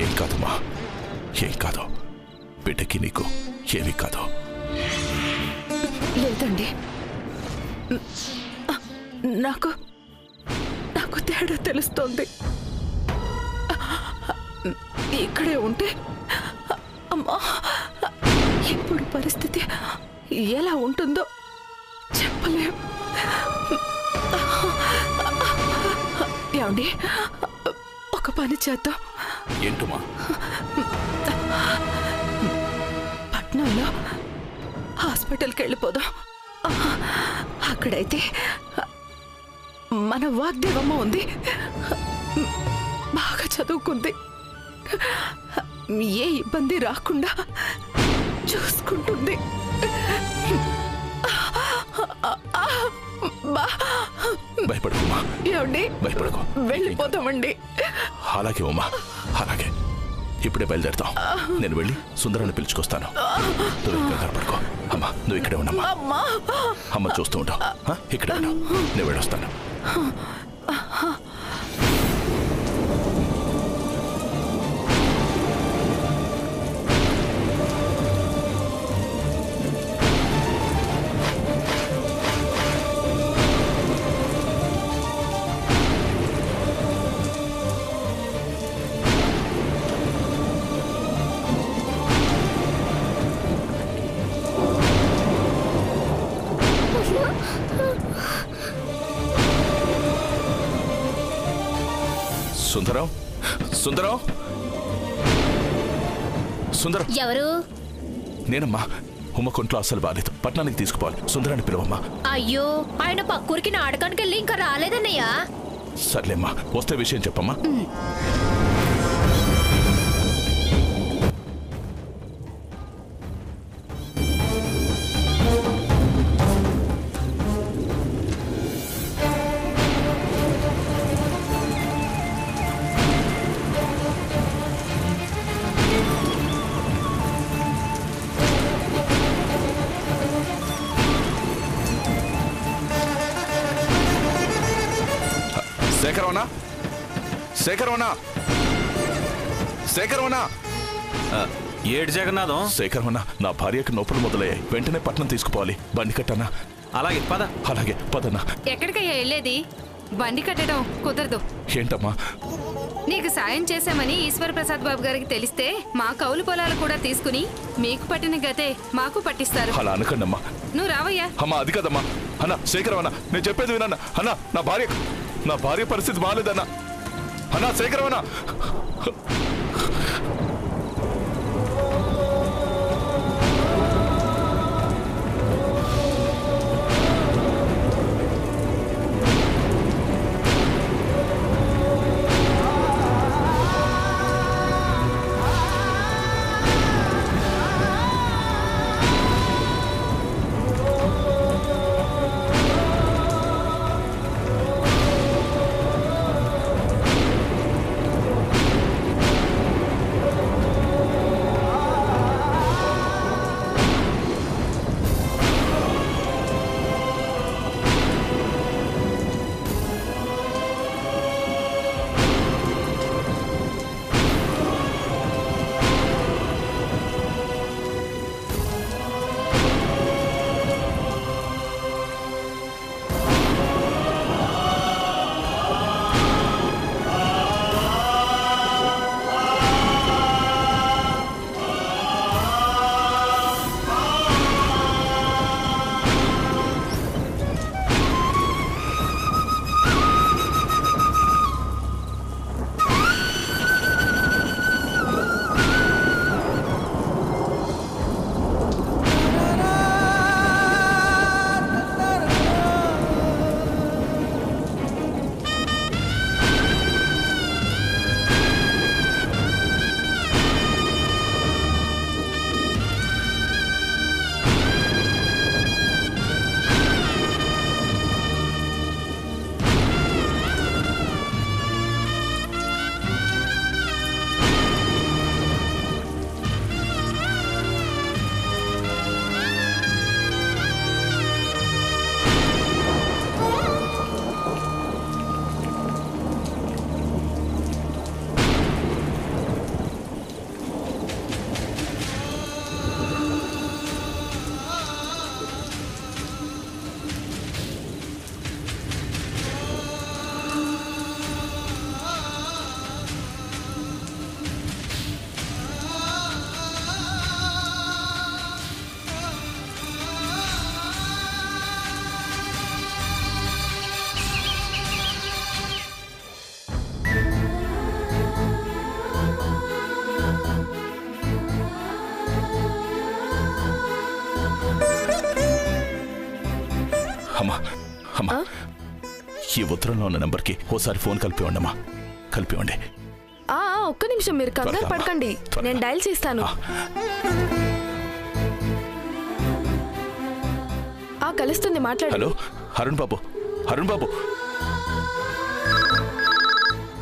ఏం కాదమ్మా, ఏం కాదు. బిడ్డకి నీకు ఏమీ కాదు. లేదండి, నాకు నాకు తేడా తెలుస్తోంది. ఇక్కడే ఉంటే అమ్మా ఇప్పుడు పరిస్థితి ఎలా ఉంటుందో చెప్పలేం. ఏమండి, ఒక పని చేద్దాం. ఏంటమ్మా? పట్నంలో హాస్పిటల్కి వెళ్ళిపోదాం. అక్కడైతే మన వాగ్దేవమ్మ ఉంది, బాగా చదువుకుంది, ఏ ఇబ్బంది రాకుండా చూసుకుంటుంది. భయపడకుమా. ఏమండి, భయపడకు, వెళ్ళిపోతామండి. అలాగే ఉమా, అలాగే. ఇప్పుడే బయలుదేరుతాం. నేను వెళ్ళి సుందరాన్ని పిలుచుకొస్తాను. నువ్వు కంగారు పడుకో. అమ్మా, నువ్వు ఇక్కడే ఉన్నామ్మా. అమ్మ చూస్తూ ఉంటావు. ఇక్కడే ఉన్నావు, నేను వెళ్ళొస్తాను. సుందరం, సుందరం, సుందరం. ఎవరు? నేనమ్మా. ఉమ్మ కొంట్లో అస్సలు బాలేదు, పట్టణానికి తీసుకుపోవాలి. సుందరాన్ని పిలవమ్మా. అయ్యో, ఆయన పక్కూరికి నాటకానికి వెళ్ళి ఇంకా రాలేదన్నయ్యా. సర్లేమ్మా, వస్తే విషయం చెప్పమ్మా. శేఖరవనా, శేఖరవనా, శేఖరవనా. ఏడు జగన్నాథం. శేఖరవనా, నా భార్యకి నొప్పులు మొదలయ్యాయి, వెంటనే పట్నం తీసుకుపోవాలి. బండి కట్టనా? అలాగే పద. అలాగే పదన్నా. ఎక్కడికయ్యా వెళ్ళేది? బండి కట్టడం కుదరదు. ఏంటమ్మా? నీకు సాయం చేశామని ఈశ్వర ప్రసాద్ బాబు గారికి తెలిస్తే మా కౌలు పొలాలు కూడా తీసుకుని మీకు పట్టిన గతే మాకు పట్టిస్తారు. అలా అనకండమ్మా. నువ్వు రావయ్యా. అమ్మా, అది కదమ్మా. అన్న శేఖరవనా, నేను చెప్పేది వినన్నా. అన్న, నా భార్య పరిస్థితి బాగాలేదన్నా. అన్నా శేఖరవనా. ఈ ఉత్తరంలో ఉన్న నంబర్కి ఓసారి ఫోన్ కలిపివ్వండమ్మా, కలిపివ్వండి. ఒక్క నిమిషం, మీరు కంగారు పడకండి, నేను డయల్ చేస్తాను. కలుస్తుంది, మాట్లాడు. హలో అరుణ్ బాబు, అరుణ్ బాబు.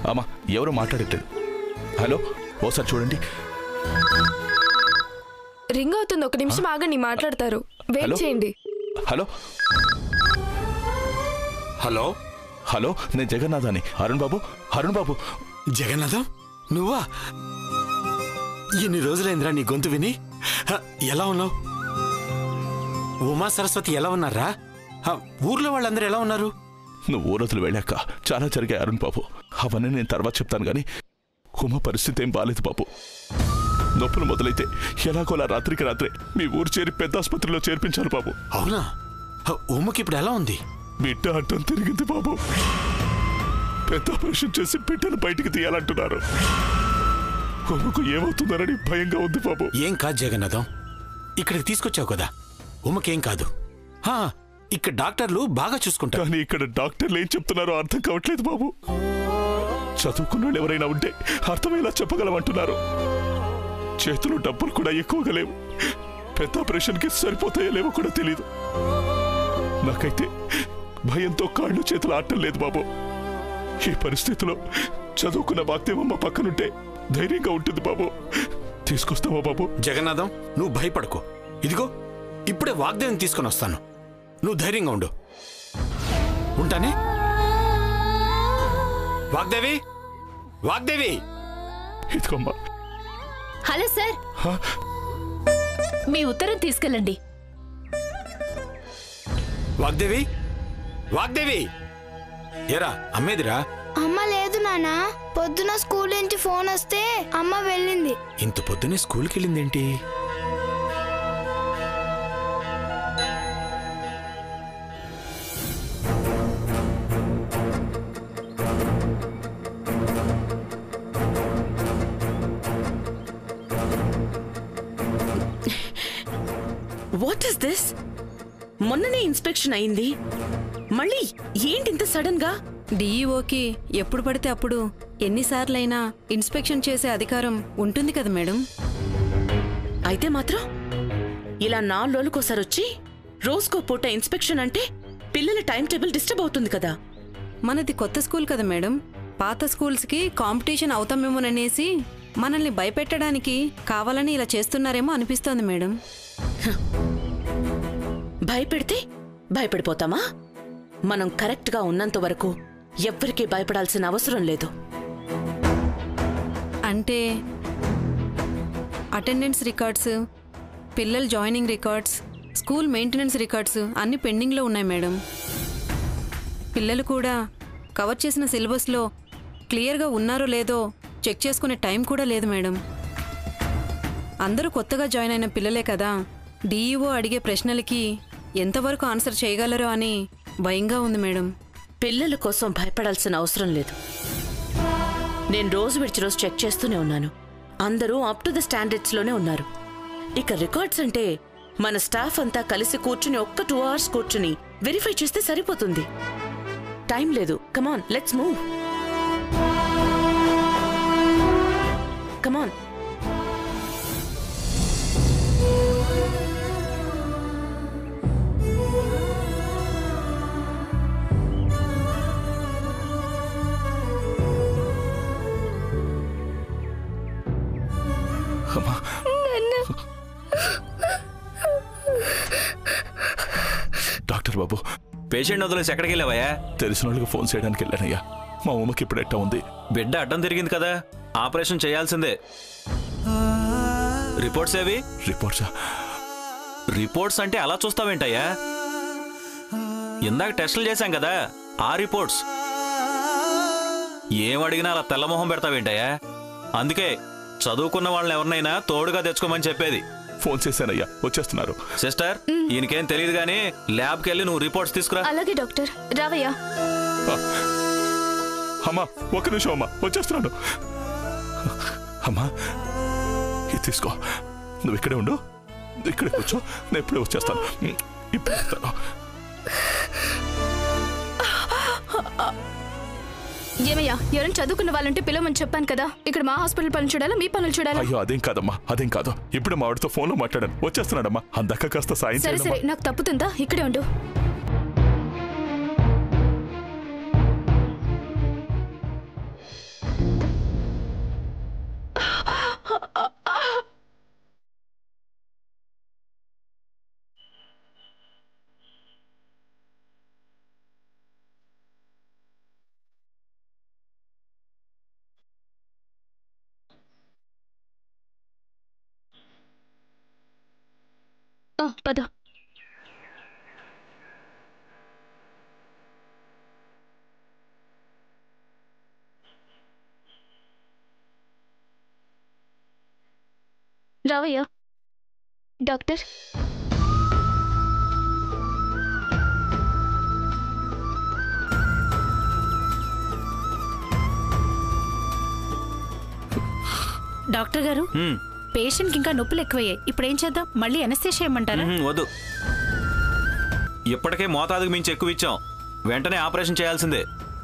అమ్మా ఎవరో మాట్లాడట్లేదు. హలో ఓసారి చూడండి. రింగ్ అవుతుంది, ఒక నిమిషం ఆగండి, మాట్లాడతారు, వెయిట్ చేయండి. హలో హలో హలో నేను జగన్నాథాని. అరుణ్ బాబు, అరుణ్ బాబు. జగన్నాథం, నువ్వా? ఎన్ని రోజులైందిరా నీ గొంతు విని. ఎలా ఉన్నావు? ఉమా సరస్వతి ఎలా ఉన్నారా? ఊర్లో వాళ్ళందరూ ఎలా ఉన్నారు? నువ్వు ఊరతులు వెళ్ళాక చాలా జరిగాయి అరుణ్ బాబు, అవన్నీ నేను తర్వాత చెప్తాను గానీ ఉమ పరిస్థితి ఏం బాలేదు బాబు. నొప్పులు మొదలైతే ఎలాగోలా రాత్రికి రాత్రే మీ ఊరు చేరి పెద్ద ఆసుపత్రిలో చేర్పించాను బాబు. అవునా? ఉమ్మకి ఇప్పుడు ఎలా ఉంది? బిడ్డ అడ్డం తిరిగింది బాబు. పెద్ద ఆపరేషన్ చేసి బిడ్డను బయటికి తీయాలంటున్నారు. ఉమ్మకు ఏమవుతుందనని భయంగా ఉంది బాబు. ఏం కాదు జగన్నాథం, ఇక్కడికి తీసుకొచ్చావు కదా, ఉమ్మకేం కాదు. ఇక్కడ డాక్టర్లు బాగా చూసుకుంటారు. కానీ ఇక్కడ డాక్టర్లు ఏం చెప్తున్నారో అర్థం కావట్లేదు బాబు. చదువుకున్న వాళ్ళు ఎవరైనా ఉంటే అర్థమయ్యేలా చెప్పగలమంటున్నారు. చేతులు డబ్బులు కూడా ఎక్కువగా లేవు. పెద్ద ఆపరేషన్కి సరిపోతాయో లేవో కూడా తెలీదు. నాకైతే భయంతో కాళ్ళు చేతులు ఆడటం లేదు బాబు. ఈ పరిస్థితిలో చదువుకున్న వాగ్దేవమ్మ పక్కనుంటే ధైర్యంగా ఉంటుంది బాబు. తీసుకొస్తావా బాబు? జగన్నాథం, నువ్వు భయపడకు. ఇదిగో ఇప్పుడే వాగ్దేవిని తీసుకొని వస్తాను, నువ్వు ధైర్యంగా ఉండు. ఉంటానే. వాగ్దేవి, వాగ్దేవి. ఇదిగోమ్మా. హలో సార్, మీ ఉత్తరం తీసుకెళ్ళండి. వాగ్దేవి, వాగ్దేవి. ఏరా అమ్మేదిరా? అమ్మ లేదు నాన్న, పొద్దున స్కూల్ నుంచి ఫోన్ వస్తే అమ్మ వెళ్ళింది. ఇంత పొద్దునే స్కూల్కి వెళ్ళిందేంటి? What is this? మొన్ననే ఇన్స్పెక్షన్ అయింది, మళ్ళీ ఏంటి ఇంత సడన్ గా? డిఈఓకి ఎప్పుడు పడితే అప్పుడు ఎన్నిసార్లైనా ఇన్స్పెక్షన్ చేసే అధికారం ఉంటుంది కదా మేడం. అయితే మాత్రం ఇలా 4 రోజులకోసారి వచ్చి రోజుకో పూట ఇన్స్పెక్షన్ అంటే పిల్లల టైం టేబుల్ డిస్టర్బ్ అవుతుంది కదా. మనది కొత్త స్కూల్ కదా మేడం, పాత స్కూల్స్కి కాంపిటీషన్ అవుతామేమోననేసి మనల్ని భయపెట్టడానికి కావాలని ఇలా చేస్తున్నారేమో అనిపిస్తోంది మేడం. భయపెడితే భయపడిపోతామా? మనం కరెక్ట్ గా ఉన్నంత వరకు ఎవ్వరికీ భయపడాల్సిన అవసరం లేదు. అంటే అటెండెన్స్ రికార్డ్స్, పిల్లల joining records, school maintenance records అన్నీ పెండింగ్లో ఉన్నాయి మేడం. పిల్లలు కూడా కవర్ చేసిన సిలబస్లో క్లియర్గా ఉన్నారో లేదో చెక్ చేసుకునే టైం కూడా లేదు మేడం. అందరూ కొత్తగా జాయిన్ అయిన పిల్లలే కదా, డిఈఓ అడిగే ప్రశ్నలకి ఎంతవరకు ఆన్సర్ చేయగలరో అని భయంగా ఉంది మేడం. పిల్లల కోసం భయపడాల్సిన అవసరం లేదు. నేను రోజు విడిచి రోజు చెక్ చేస్తూనే ఉన్నాను, అందరూ అప్ టు ద స్టాండర్డ్స్ లోనే ఉన్నారు. ఇక రికార్డ్స్ అంటే మన స్టాఫ్ అంతా కలిసి కూర్చుని ఒక్క 2 hours కూర్చుని వెరిఫై చేస్తే సరిపోతుంది. టైం లేదు. Come on, let's move. Come on. Doctor బాబు, పేషెంట్ వదిలేసి ఎక్కడికి వెళ్ళావయ్యా? తెలిసిన వాళ్ళకి ఫోన్ చేయడానికి వెళ్ళానయ్యా. మా ఉమ్మకి ఇప్పుడు ఎట్టా ఉంది? బిడ్డ అడ్డం తిరిగింది కదా, ఆపరేషన్ చేయాల్సిందే. రిపోర్ట్స్ ఏవి? రిపోర్ట్సా? రిపోర్ట్స్ అంటే అలా చూస్తావేంటయ్యా? ఇందాక టెస్టులు చేశాం కదా, ఆ రిపోర్ట్స్. ఏం అడిగినా అలా తెల్లమొహం పెడతావేంటయ్యా? అందుకే చదువుకున్న వాళ్ళని ఎవరినైనా తోడుగా తెచ్చుకోమని చెప్పేది. ఫోన్ చేశానయ్యా, వచ్చేస్తున్నారు. సిస్టర్, ఈయనకేం తెలియదు గానీ ల్యాబ్కి వెళ్ళి నువ్వు రిపోర్ట్స్ తీసుకురా. అలాగే డాక్టర్, రావయ్యా. అమ్మా ఒక్క నిమిషం అమ్మా, వచ్చేస్తున్నాను. అమ్మా ఇది తీసుకో, నువ్వు ఇక్కడే ఉండు, ఇక్కడే కూర్చో, నేను ఇప్పుడే వచ్చేస్తాను. ఇప్పుడు వస్తాను. ఏమయ్యా ఎవరైనా చదువుకున్న వాళ్ళంటే పిలవమని చెప్పాను కదా. ఇక్కడ మా హాస్పిటల్ పనులు చూడాలా, మీ పనులు చూడాలా? అయ్యో అదేం కాదమ్మా, అదేం కాదు. ఇప్పుడు మా వాడితో ఫోన్లో మాట్లాడాను, వచ్చేస్తున్నాడమ్మా. అందాక కాస్త సాయం సరే సరే, నాకు తప్పుతుందా? ఇక్కడే ఉండు. పద. రావయ్యా. డాక్టర్ డాక్టర్ గారు, పేషెంట్కి ఇంకా నొప్పులు ఎక్కువయ్యాయి. ఇప్పుడు ఏం చేద్దాం? మళ్ళీ ఎనస్థీషియా చేయమంటారా? వద్దు, ఇప్పటికే మోతాదుకు మించి ఎక్కువ ఇచ్చాం. వెంటనే ఆపరేషన్ చేయాల్సిందే.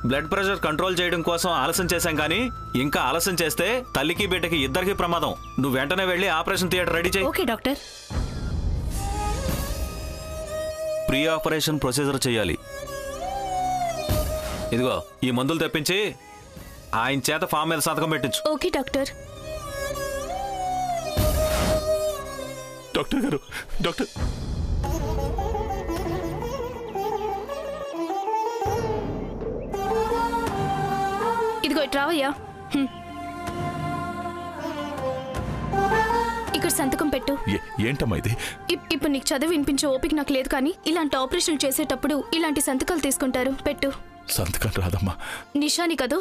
బ్లడ్ ప్రెషర్ కంట్రోల్ చేయడం కోసం ఆలస్యం చేశాం, కానీ ఇంకా ఆలస్యం చేస్తే తల్లికి బిడ్డకి ఇద్దరికి ప్రమాదం. నువ్వు వెంటనే వెళ్ళి ఆపరేషన్ థియేటర్ రెడీ చేయి. Okay doctor. Pre operation procedure చేయాలి. ఇదిగో ఈ మందులు తెప్పించి ఆయన చేత ఫామ్ మీద సంతకం పెట్టించు. Okay doctor. డాక్టర్ గారు, డాక్టర్ ఇదిగో ఇటు రావయ్యా. ఇక్కడ సంతకం పెట్టు. ఏంటమ్మా ఇది? ఇప్పుడు నీకు చదివి వినిపించే ఓపిక నాకు లేదు, కానీ ఇలాంటి ఆపరేషన్ చేసేటప్పుడు ఇలాంటి సంతకాలు తీసుకుంటారు. పెట్టు. సంతకం రాదమ్మా. నిషాని కదూ.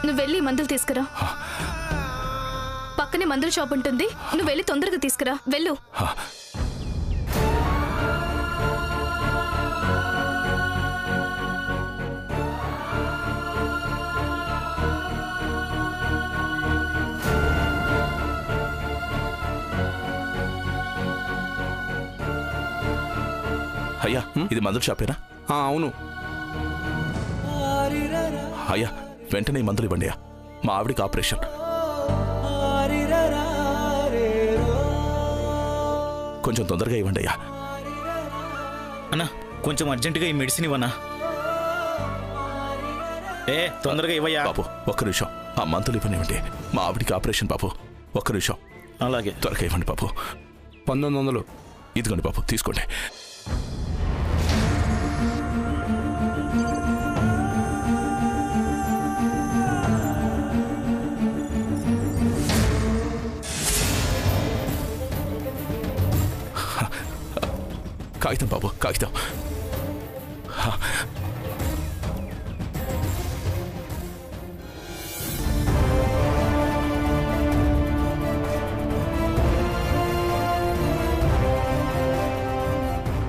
నువ్వు వెళ్ళి మందులు తీసుకురా. పక్కనే మందుల షాప్ ఉంటుంది, నువ్వు వెళ్ళి తొందరగా తీసుకురా. వెళ్ళు. అయ్యా, ఇది మందుల షాపేనా? అవును. అయ్యా, వెంటనే మందులు ఇవ్వండి. మా ఆవిడికి ఆపరేషన్. కొంచెం తొందరగా ఇవ్వండి అయ్యా. అన్నా, కొంచెం అర్జెంటుగా ఈ మెడిసిన్ ఇవ్వనా? తొందరగా ఇవ్వయ్యా. బాబు ఒక్క నిమిషం, ఆ మందులు ఇవ్వనివ్వండి. మా ఆవిడికి ఆపరేషన్ బాబు. ఒక్క నిమిషం. అలాగే, త్వరగా ఇవ్వండి బాబు. 1900. ఇదిగోండి బాబు, తీసుకోండి. కాగితం బాబు, కాగితం.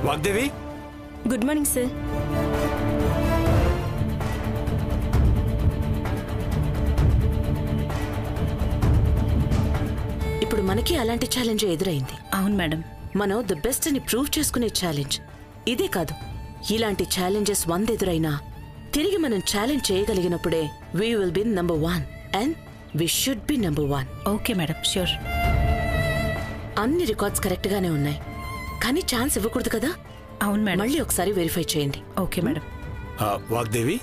Vagdevi, good morning sir. ఇప్పుడు మనకి అలాంటి ఛాలెంజ్ ఎదురైంది. అవును మేడం. మనం ది బెస్ట్ అని ప్రూవ్ చేసుకునే ఛాలెంజ్ ఇదే కాదు. ఇలాంటి ఛాలెంజెస్ 100 ఎదురైనా తిరిగి మనం ఛాలెంజ్ చేయగలిగినప్పుడే we will be number 1 and we should be number 1. Okay madam, sure. అన్ని రికార్డ్స్ కరెక్ట్ గానే ఉన్నాయి, కానీ ఛాన్స్ ఇవ్వకూడదు కదా. అవును మేడం. మళ్ళీ ఒకసారి వెరిఫై చేయండి. Okay madam. వాగ్దేవి,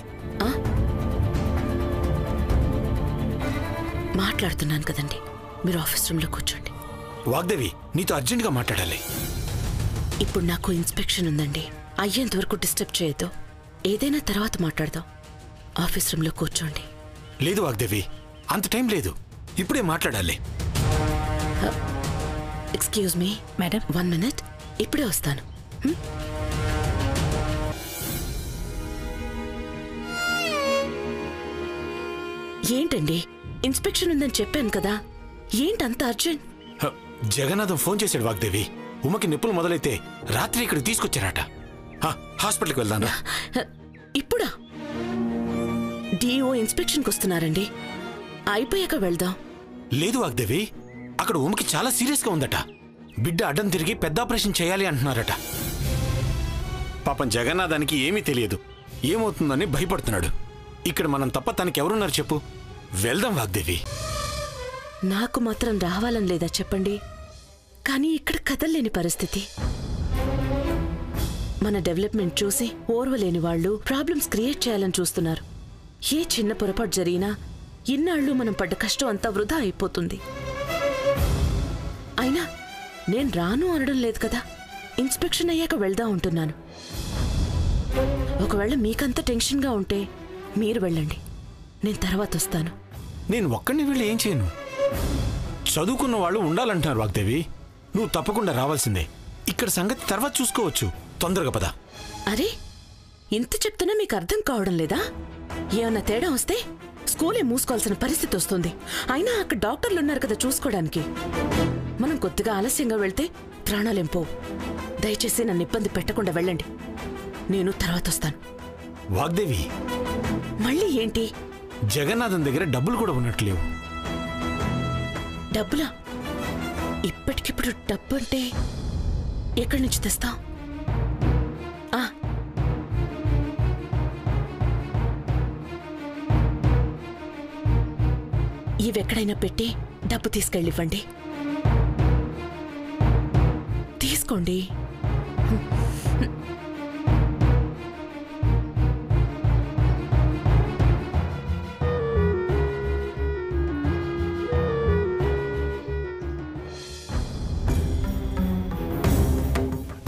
మాట్లాడుతున్నాను కదండి, మీరు ఆఫీస్ రూమ్ లో కూర్చోండి. వాగ్దేవి, నీతో అర్జెంట్గా మాట్లాడాలి. ఇప్పుడు నాకు ఇన్స్పెక్షన్ ఉందండి, అయ్యేంత వరకు డిస్టర్బ్ చేయొద్దు. ఏదైనా తర్వాత మాట్లాడదాం. ఆఫీస్ రూమ్ లో కూర్చోండి. లేదు వాగ్దేవి, అంత టైం లేదు, ఇప్పుడే మాట్లాడాలి. Excuse me madam. 1 minute, ఇప్పుడే వస్తాను. ఏంటండి, ఇన్స్పెక్షన్ ఉందని చెప్పాను కదా, ఏంటంత అర్జెంట్? జగన్నాథం ఫోన్ చేశాడు వాగ్దేవి. ఉమకి నొప్పులు మొదలైతే రాత్రి ఇక్కడికి తీసుకొచ్చారట. హాస్పిటల్కి వెళ్దాం. ఇప్పుడా? డిఓ ఇన్స్పెక్షన్కి వస్తున్నారండి. అయిపోయాక వెళ్దాం. లేదు వాగ్దేవి, అక్కడ ఉమకి చాలా సీరియస్గా ఉందట. బిడ్డ అడ్డం తిరిగి పెద్ద ఆపరేషన్ చేయాలి అంటున్నారట. పాపం జగన్నాథానికి ఏమీ తెలియదు, ఏమవుతుందని భయపడుతున్నాడు. ఇక్కడ మనం తప్ప తనకెవరున్నారు చెప్పు? వెళ్దాం వాగ్దేవి. నాకు మాత్రం రావాలని లేదా చెప్పండి, కానీ ఇక్కడ కదల్లేని పరిస్థితి. మన డెవలప్మెంట్ చూసి ఓర్వలేని వాళ్ళు ప్రాబ్లమ్స్ క్రియేట్ చేయాలని చూస్తున్నారు. ఏ చిన్న పొరపాటు జరిగినా ఇన్నాళ్ళు మనం పడ్డ కష్టం అంతా వృధా అయిపోతుంది. అయినా నేను రాను అనడం లేదు కదా, ఇన్స్పెక్షన్ అయ్యాక వెళ్దాం ఉంటున్నాను. ఒకవేళ మీకంత టెన్షన్గా ఉంటే మీరు వెళ్ళండి, నేను తర్వాత వస్తాను. నేను ఒక్కడిని వెళ్ళి ఏం చేయను? చదువుకున్న వాళ్ళు ఉండాలంటున్నారు వాగ్దేవి. నువ్వు తప్పకుండా రావాల్సిందే. ఇక్కడ సంగతి తర్వాత చూసుకోవచ్చు. తొందరగా పద. అరే, ఇంత చెప్తున్నా మీకు అర్థం కావడం లేదా? ఏమన్నా తేడా వస్తే స్కూలే మూసుకోవాల్సిన పరిస్థితి వస్తుంది. అయినా అక్కడ డాక్టర్లు ఉన్నారు కదా చూసుకోవడానికి. మనం కొద్దిగా ఆలస్యంగా వెళ్తే ప్రాణాలేం పోవు. దయచేసి నన్ను ఇబ్బంది పెట్టకుండా వెళ్ళండి, నేను తర్వాత వస్తాను. వాగ్దేవి, మళ్ళీ ఏంటి? జగన్నాథన్ దగ్గర డబ్బులు కూడా ఉన్నట్లేవు. డబ్బులా? ఇప్పటికిప్పుడు డబ్బు అంటే ఎక్కడి నుంచి తెస్తా? ఇవెక్కడైనా పెట్టి డబ్బు తీసుకెళ్ళివ్వండి. తీసుకోండి.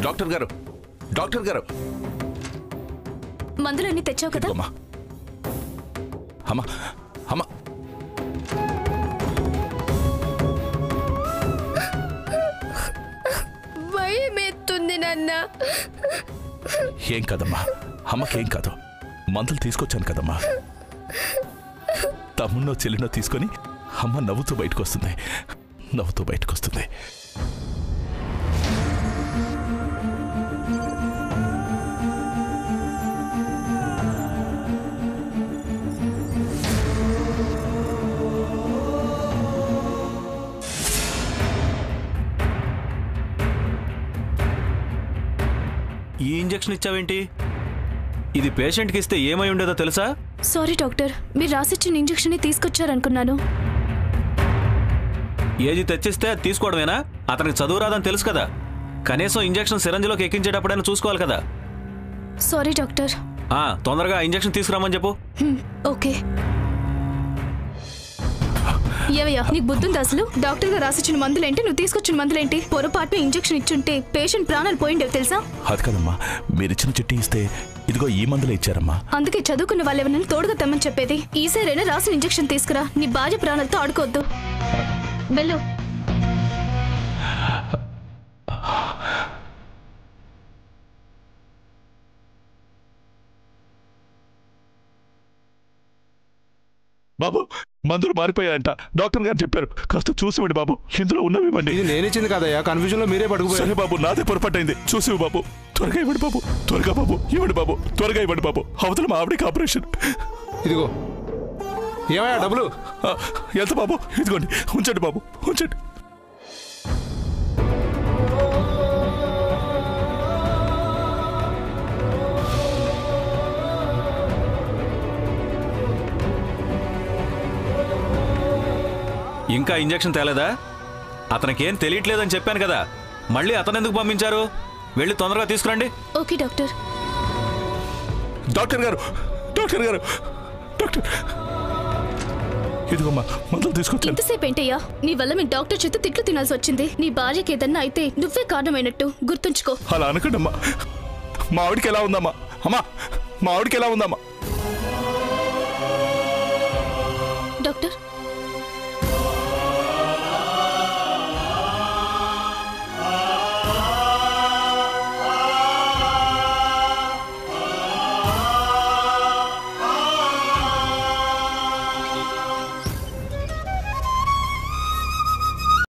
డాక్టర్ గారు, డాక్టర్ గారు, మందులన్నీ తెచ్చావు కదా? అమ్మా అమ్మా అమ్మా, భయమేస్తుంది నాన్న. ఏం కాదమ్మా, అమ్మకేం కాదు. మందులు తీసుకొచ్చాను కదమ్మా. తమ్మున్నో చెల్లినో తీసుకొని అమ్మ నవ్వుతూ బయటకు వస్తుంది, నవ్వుతూ బయటకు వస్తుంది. ఈ ఇంజెక్షన్ ఇచ్చావేంటి? ఇది పేషెంట్కి ఇస్తే ఏమై ఉండేదో తెలుసా? సారీ డాక్టర్, మీరు రాసిచ్చిన ఇంజెక్షన్ తీసుకొచ్చారనుకున్నాను. ఏది తెచ్చిస్తే అది తీసుకోవడమేనా? అతనికి చదువు రాదని తెలుసు కదా, కనీసం ఇంజెక్షన్ సిరంజిలోకి ఎక్కించేటప్పుడైనా చూసుకోవాలి కదా. Sorry doctor. తొందరగా ఇంజెక్షన్ తీసుకురామని చెప్పు. ఓకే. ఏవయ్యా, నీకు బుద్ధుంది అసలు? డాక్టర్ గారు రాసిచ్చిన మందులేంటి, నువ్వు తీసుకొచ్చిన మందులేంటి? పొరపాటున ఇంజెక్షన్ ఇచ్చుంటే పేషెంట్ ప్రాణాలు పోయిండేవి తెలుసా? అది కదమ్మా, మీరిచ్చిన చిట్టి ఇస్తే ఇదిగో ఈ మందులే ఇచ్చారమ్మా. అందుకే చదువుకున్న వాళ్ళెవరైనా తోడుగా తెమ్మని చెప్పేది. ఈసారైనా రాసిన ఇంజెక్షన్ తీసుకురా. నీ భార్య ప్రాణాలతో ఆడుకోవద్దు. వెళ్ళు. బాబు, మందులు మారిపోయాయంట, డాక్టర్ గారు చెప్పారు. కాస్త చూసివ్వండి బాబు, ఇందులో ఉన్నవివ్వండి. ఇది నేనిచ్చింది కదయ్యా, కన్ఫ్యూజన్ లో మీరే పడుకుపోయారు. సరే బాబు, నాదే పొరపాటైంది. చూసివ్వు బాబు, త్వరగా ఇవ్వండి బాబు, త్వరగా బాబు ఇవ్వండి బాబు, త్వరగా ఇవ్వండి బాబు. అవతల మా ఆవిడకి ఆపరేషన్. ఇదిగో ఏమయ్యా డబ్బులు? ఎంత బాబు? ఇదిగోండి, ఉంచండి బాబు, ఉంచండి. ఇంకా ఇంజెక్షన్ తేలేదా? అతనికేం తెలియట్లేదని చెప్పాను కదా, మళ్ళీ అతను ఎందుకు పంపించారు? వెళ్ళి తొందరగా తీసుకురండి. Okay doctor. డాక్టర్ గారు, డాక్టర్ గారు, డాక్టర్, ఇదిగోమ్మా మందులు తీసుకొచ్చాను. ఎంతసేపు ఏంటయ్యా, నీ వల్ల మీ డాక్టర్ చేత తిట్లు తినాల్సి వచ్చింది. నీ భార్యకి ఏదన్నా అయితే నువ్వే కారణమైనట్టు గుర్తుంచుకో. అలా అనకండి అమ్మా. మా ఆవిడికి ఎలా ఉందమ్మా? అమ్మా, మా ఆవిడికి ఎలా ఉందమ్మా? డాక్టర్